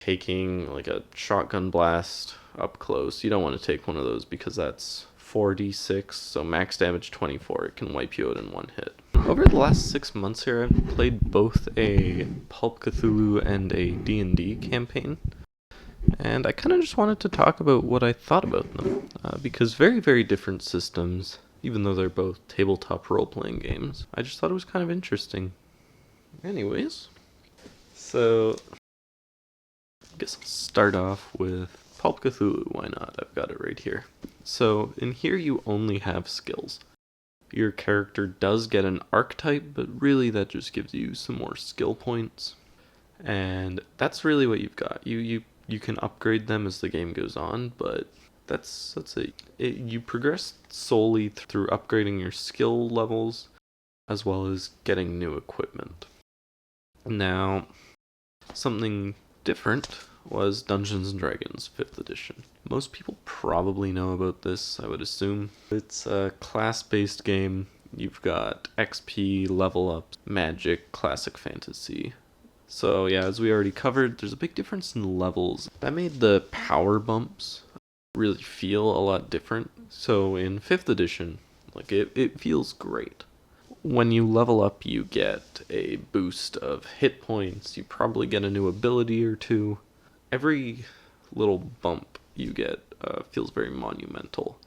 taking like a shotgun blast up close. You don't want to take one of those because that's 4d6, so max damage 24. It can wipe you out in one hit. Over the last 6 months here, I've played both a Pulp Cthulhu and a D&D campaign. And I kind of just wanted to talk about what I thought about them. Because very, very different systems, even though they're both tabletop role-playing games. I just thought it was kind of interesting. Anyways, so I guess I'll start off with Pulp Cthulhu. Why not? I've got it right here. So in here you only have skills. Your character does get an archetype, but really that just gives you some more skill points. And that's really what you've got. You can upgrade them as the game goes on, but that's it. You progress solely through upgrading your skill levels as well as getting new equipment. Now, something different was Dungeons & Dragons 5th edition. Most people probably know about this, I would assume. It's a class-based game. You've got XP, level up, magic, classic fantasy. So yeah, as we already covered, there's a big difference in levels. That made the power bumps really feel a lot different. So in 5th edition, it feels great. When you level up, you get a boost of hit points. You probably get a new ability or two. Every little bump you get feels very monumental.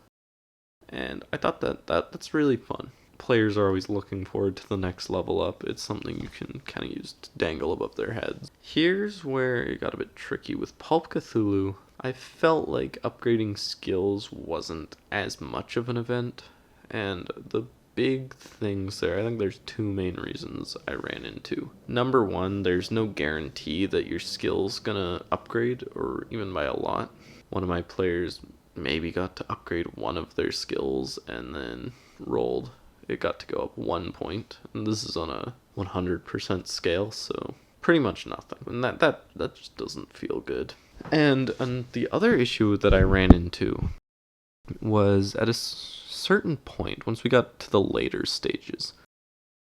And I thought that's really fun. Players are always looking forward to the next level up. It's something you can kind of use to dangle above their heads. Here's where it got a bit tricky. With Pulp Cthulhu, I felt like upgrading skills wasn't as much of an event. And the big things there, I think there's two main reasons I ran into. Number one, there's no guarantee that your skill's gonna upgrade, or even by a lot. One of my players maybe got to upgrade one of their skills and then rolled. It got to go up 1 point, and this is on a 100% scale, so pretty much nothing. And that just doesn't feel good. And the other issue that I ran into was at a certain point, once we got to the later stages,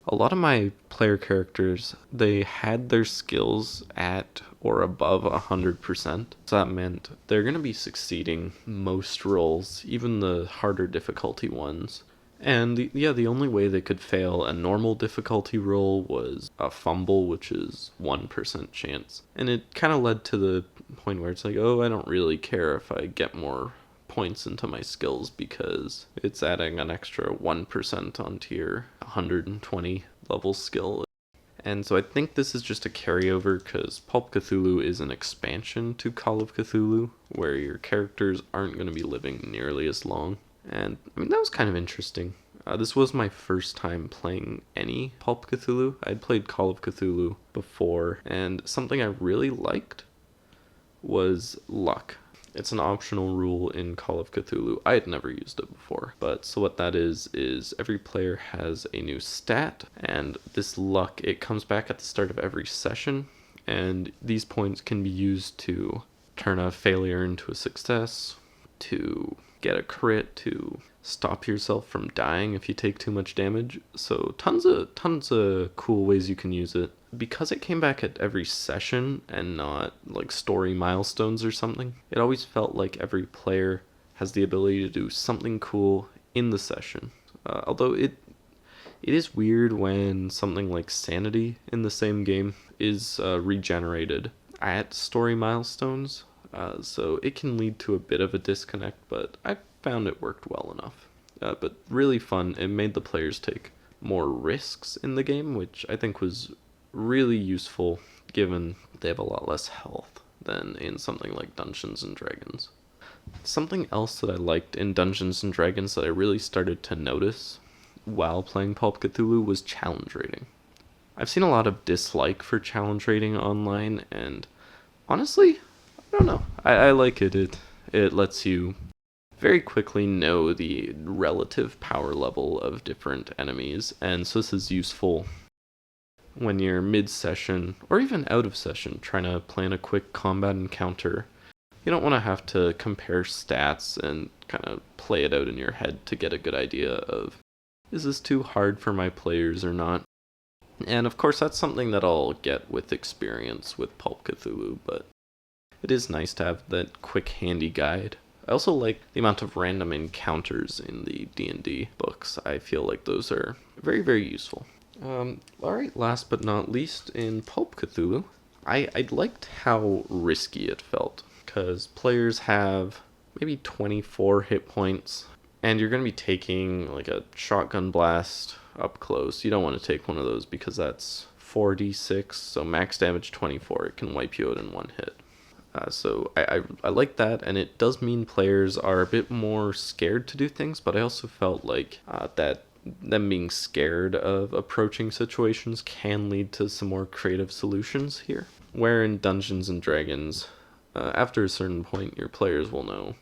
a lot of my player characters, they had their skills at or above 100%. So that meant they're going to be succeeding most rolls, even the harder difficulty ones. And the only way they could fail a normal difficulty roll was a fumble, which is 1% chance. And it kind of led to the point where it's like, oh, I don't really care if I get more points into my skills because it's adding an extra 1% onto your 120 level skill. And so I think this is just a carryover because Pulp Cthulhu is an expansion to Call of Cthulhu, where your characters aren't going to be living nearly as long. And I mean, that was kind of interesting. This was my first time playing any Pulp Cthulhu. I'd played Call of Cthulhu before, and something I really liked was luck. It's an optional rule in Call of Cthulhu. I had never used it before. But so what that is every player has a new stat, and this luck, it comes back at the start of every session, and these points can be used to turn a failure into a success, to get a crit, to stop yourself from dying if you take too much damage. So tons of cool ways you can use it. Because it came back at every session and not like story milestones or something, it always felt like every player has the ability to do something cool in the session. Although it is weird when something like sanity in the same game is regenerated at story milestones. So it can lead to a bit of a disconnect, but I found it worked well enough. But really fun. It made the players take more risks in the game, which I think was really useful given they have a lot less health than in something like Dungeons and Dragons. Something else that I liked in Dungeons and Dragons that I really started to notice while playing Pulp Cthulhu was challenge rating. I've seen a lot of dislike for challenge rating online, and honestly, I don't know. I like it. It lets you very quickly know the relative power level of different enemies, and so this is useful when you're mid-session, or even out of session, trying to plan a quick combat encounter. You don't want to have to compare stats and kind of play it out in your head to get a good idea of, is this too hard for my players or not? And of course that's something that I'll get with experience with Pulp Cthulhu, but it is nice to have that quick handy guide. I also like the amount of random encounters in the D&D books. I feel like those are very, very useful. Alright, last but not least, in Pulp Cthulhu, I liked how risky it felt, because players have maybe 24 hit points, and you're going to be taking like a shotgun blast up close. You don't want to take one of those because that's 4d6, so max damage 24. It can wipe you out in one hit. So I like that, and it does mean players are a bit more scared to do things, but I also felt like that them being scared of approaching situations can lead to some more creative solutions here. Where in Dungeons and Dragons, after a certain point, your players will know,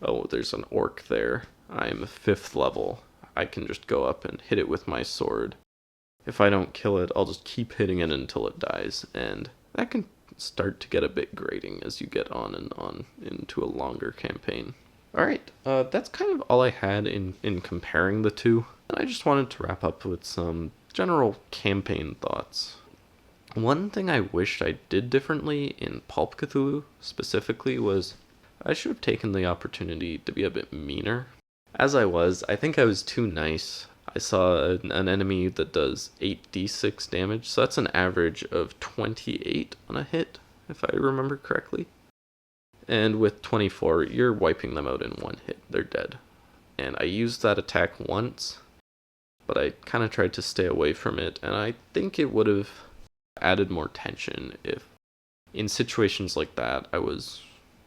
oh, there's an orc there. I'm 5th level. I can just go up and hit it with my sword. If I don't kill it, I'll just keep hitting it until it dies, and that can start to get a bit grating as you get on and on into a longer campaign. Alright, that's kind of all I had in comparing the two. And I just wanted to wrap up with some general campaign thoughts. One thing I wished I did differently in Pulp Cthulhu specifically was I should have taken the opportunity to be a bit meaner. As I think I was too nice. I saw an enemy that does 8d6 damage, so that's an average of 28 on a hit, if I remember correctly. And with 24, you're wiping them out in one hit. They're dead. And I used that attack once, but I kind of tried to stay away from it, and I think it would have added more tension if, in situations like that, I was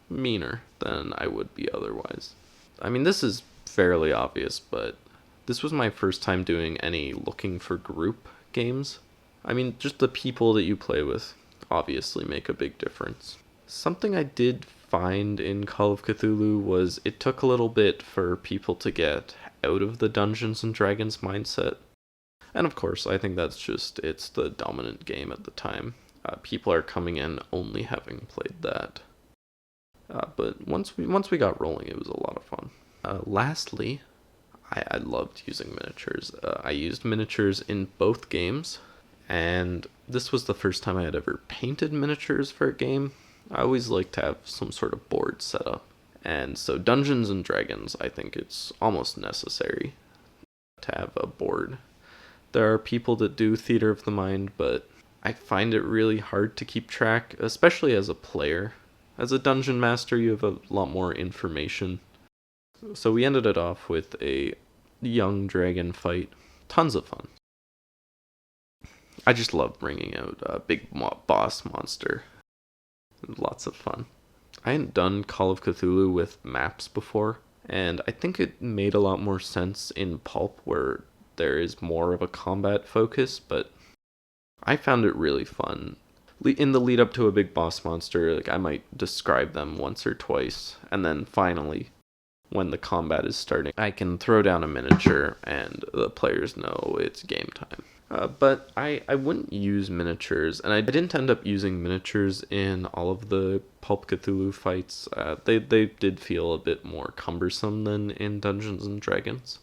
meaner than I would be otherwise. I mean, this is fairly obvious, but this was my first time doing any looking for group games. I mean, just the people that you play with obviously make a big difference. Something I did find in Call of Cthulhu was it took a little bit for people to get out of the Dungeons and Dragons mindset. And of course, I think that's just, it's the dominant game at the time. People are coming in only having played that. But once we got rolling, it was a lot of fun. Lastly, I loved using miniatures. I used miniatures in both games, and this was the first time I had ever painted miniatures for a game. I always like to have some sort of board set up. And so Dungeons and Dragons, I think it's almost necessary to have a board. There are people that do Theater of the Mind, but I find it really hard to keep track, especially as a player. As a dungeon master, you have a lot more information. So we ended it off with a young dragon fight. Tons of fun. I just love bringing out a big boss monster. Lots of fun. I hadn't done Call of Cthulhu with maps before, and I think it made a lot more sense in Pulp where there is more of a combat focus, but I found it really fun. In the lead up to a big boss monster, like I might describe them once or twice, and then finally, when the combat is starting, I can throw down a miniature and the players know it's game time. But I wouldn't use miniatures, and I didn't end up using miniatures in all of the Pulp Cthulhu fights. They did feel a bit more cumbersome than in Dungeons and Dragons.